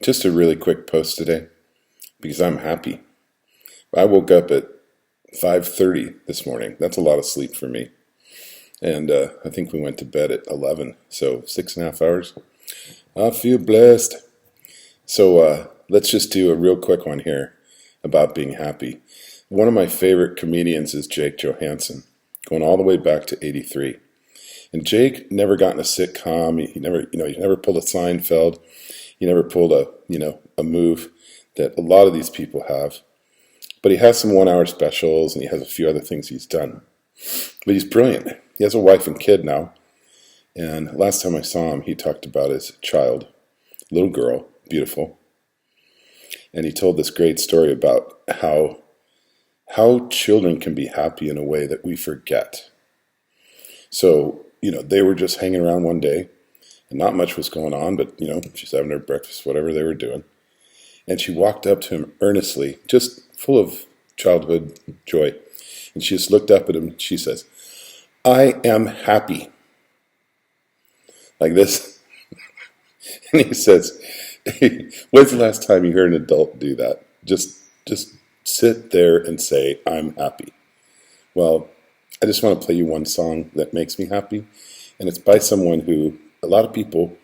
Just a really quick post today because I'm happy. I woke up at 5:30 this morning. That's a lot of sleep for me. And I think we went to bed at 11, so 6.5 hours. I feel blessed. So let's just do a real quick one here about being happy. One of my favorite comedians is Jake Johansson, going all the way back to '83. And Jake never got in a sitcom. He never pulled a Seinfeld. He never pulled a move that a lot of these people have. But he has some 1 hour specials and he has a few other things he's done. But he's brilliant. He has a wife and kid now. And last time I saw him, he talked about his child, little girl, beautiful. And he told this great story about how children can be happy in a way that we forget. So, they were just hanging around one day. And not much was going on, but, she's having her breakfast, whatever they were doing. And she walked up to him earnestly, just full of childhood joy. And she just looked up at him and she says, "I am happy." Like this. And he says, "Hey, when's the last time you heard an adult do that? Just sit there and say, 'I'm happy.'" Well, I just want to play you one song that makes me happy. And it's by someone who a lot of people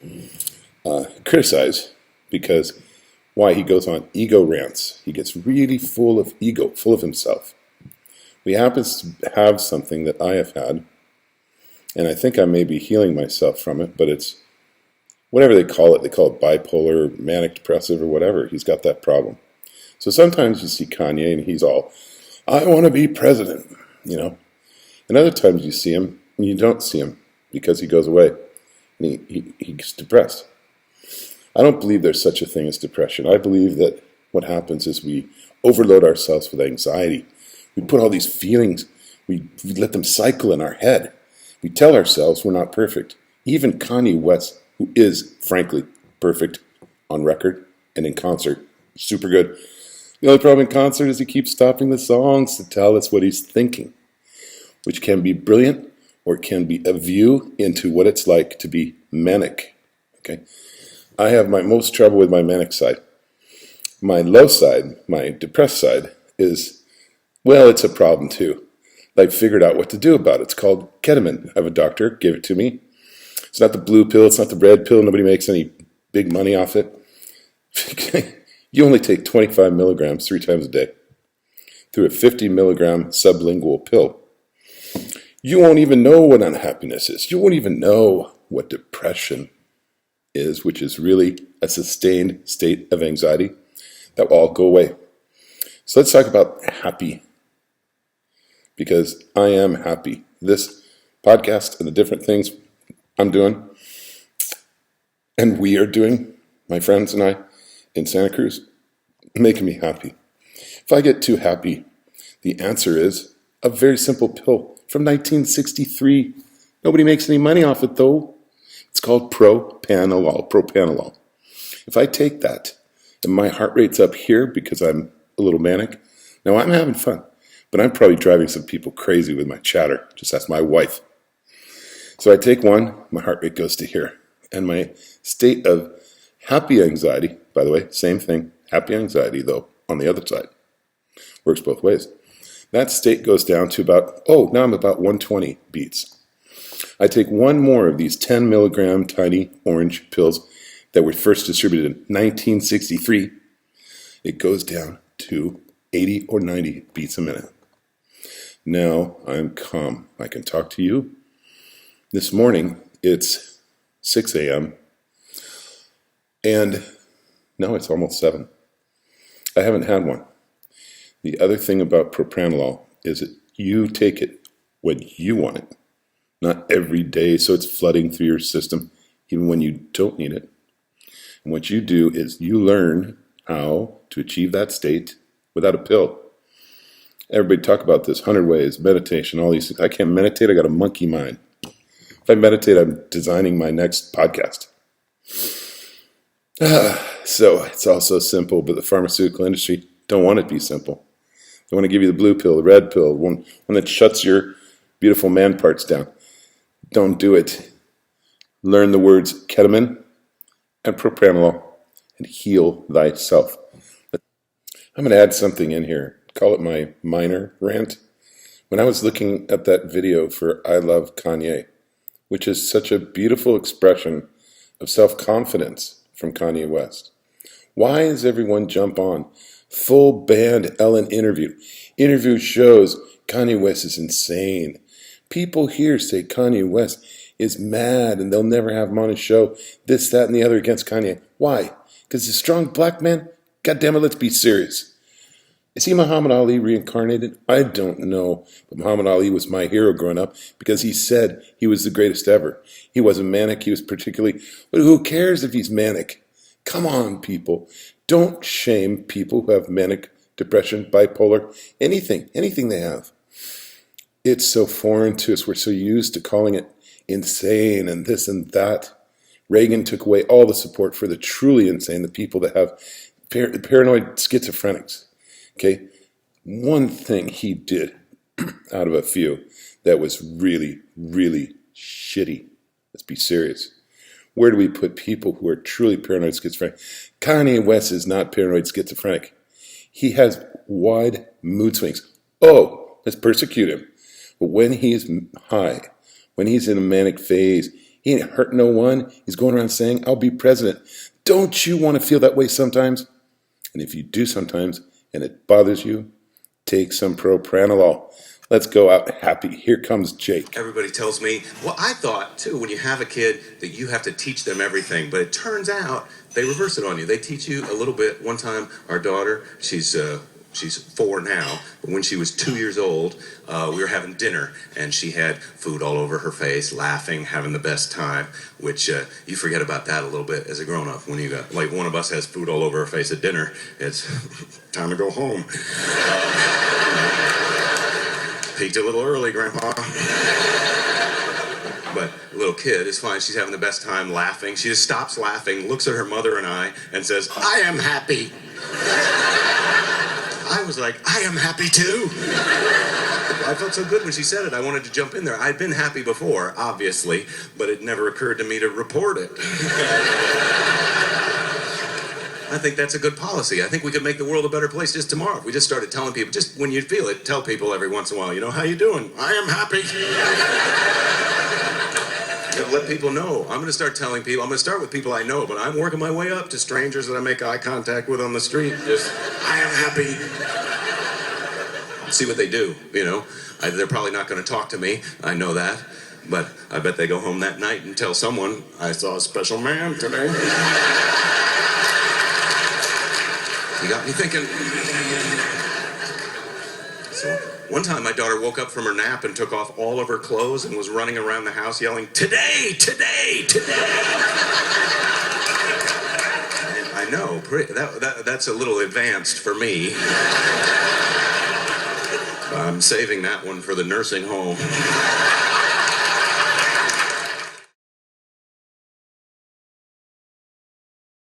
criticize because why he goes on ego rants. He gets really full of ego, full of himself. We happen to have something that I have had, and I think I may be healing myself from it, but it's whatever they call it. They call it bipolar, manic depressive, or whatever. He's got that problem. So sometimes you see Kanye and he's all, "I want to be president," And other times you see him and you don't see him because he goes away. He gets depressed. I don't believe there's such a thing as depression. I believe that what happens is we overload ourselves with anxiety. We put all these feelings, we let them cycle in our head. We tell ourselves we're not perfect. Even Kanye West, who is, frankly, perfect on record and in concert, super good. The only problem in concert is he keeps stopping the songs to tell us what he's thinking, which can be brilliant, or it can be a view into what it's like to be manic. Okay, I have my most trouble with my manic side. My low side, my depressed side, is, well, it's a problem too. I've figured out what to do about it. It's called ketamine. I have a doctor give it to me. It's not the blue pill. It's not the red pill. Nobody makes any big money off it. You only take 25 milligrams 3 times a day through a 50 milligram sublingual pill. You won't even know what unhappiness is. You won't even know what depression is, which is really a sustained state of anxiety that will all go away. So let's talk about happy, because I am happy. This podcast and the different things I'm doing and we are doing, my friends and I, in Santa Cruz, making me happy. If I get too happy, the answer is a very simple pill from 1963. Nobody makes any money off it, though. It's called propranolol. If I take that and my heart rate's up here because I'm a little manic, now I'm having fun, but I'm probably driving some people crazy with my chatter. Just ask my wife. So I take one, my heart rate goes to here. And my state of happy anxiety, by the way, same thing, happy anxiety, though, on the other side. Works both ways. That state goes down to now I'm about 120 beats. I take one more of these 10 milligram tiny orange pills that were first distributed in 1963. It goes down to 80 or 90 beats a minute. Now I'm calm. I can talk to you. This morning, it's 6 a.m. And no, it's almost 7. I haven't had one. The other thing about propranolol is that you take it when you want it, not every day, so it's flooding through your system, even when you don't need it. And what you do is you learn how to achieve that state without a pill. Everybody talk about this, 100 ways, meditation, all these things. I can't meditate, I got a monkey mind. If I meditate, I'm designing my next podcast. So it's all so simple, but the pharmaceutical industry don't want it to be simple. They want to give you the blue pill, the red pill, one that shuts your beautiful man parts down. Don't do it. Learn the words ketamine and propranolol and heal thyself. I'm going to add something in here. Call it my minor rant. When I was looking at that video for I Love Kanye, which is such a beautiful expression of self-confidence from Kanye West, why does everyone jump on? Full band Ellen interview. Interview shows Kanye West is insane. People here say Kanye West is mad and they'll never have him on his show. This, that, and the other against Kanye. Why? Because he's a strong black man? God damn it, let's be serious. Is he Muhammad Ali reincarnated? I don't know. But Muhammad Ali was my hero growing up because he said he was the greatest ever. He wasn't manic. He was particularly... But who cares if he's manic? Come on, people. Don't shame people who have manic depression, bipolar, anything they have. It's so foreign to us. We're so used to calling it insane and this and that. Reagan took away all the support for the truly insane, the people that have paranoid schizophrenics. Okay, one thing he did out of a few that was really, really shitty. Let's be serious. Where do we put people who are truly paranoid schizophrenic? Kanye West is not paranoid schizophrenic. He has wide mood swings. Oh, let's persecute him. But when he's high, when he's in a manic phase, he ain't hurt no one. He's going around saying, I'll be president. Don't you want to feel that way sometimes? And if you do sometimes, and it bothers you, take some propranolol. Let's go out happy. Here comes Jake. Everybody tells me, well, I thought, too, when you have a kid that you have to teach them everything. But it turns out they reverse it on you. They teach you a little bit. One time, our daughter, she's 4 now, but when she was 2 years old, we were having dinner, and she had food all over her face, laughing, having the best time, which you forget about that a little bit as a grown-up. When you got, like, one of us has food all over her face at dinner, it's time to go home. Peaked a little early, Grandpa. But a little kid is fine. She's having the best time laughing. She just stops laughing, looks at her mother and I, and says, I am happy. I was like, I am happy too. I felt so good when she said it. I wanted to jump in there. I'd been happy before, obviously, but it never occurred to me to report it. I think that's a good policy. I think we could make the world a better place just tomorrow. If we just started telling people, just when you feel it, tell people every once in a while, you know, how you doing? I am happy. Let people know. I'm going to start telling people. I'm going to start with people I know, but I'm working my way up to strangers that I make eye contact with on the street. Just, I am happy. See what they do, you know. They're probably not going to talk to me. I know that. But I bet they go home that night and tell someone, I saw a special man today. You got me thinking. So one time my daughter woke up from her nap and took off all of her clothes and was running around the house yelling, today, today, today. I know, that's a little advanced for me. I'm saving that one for the nursing home.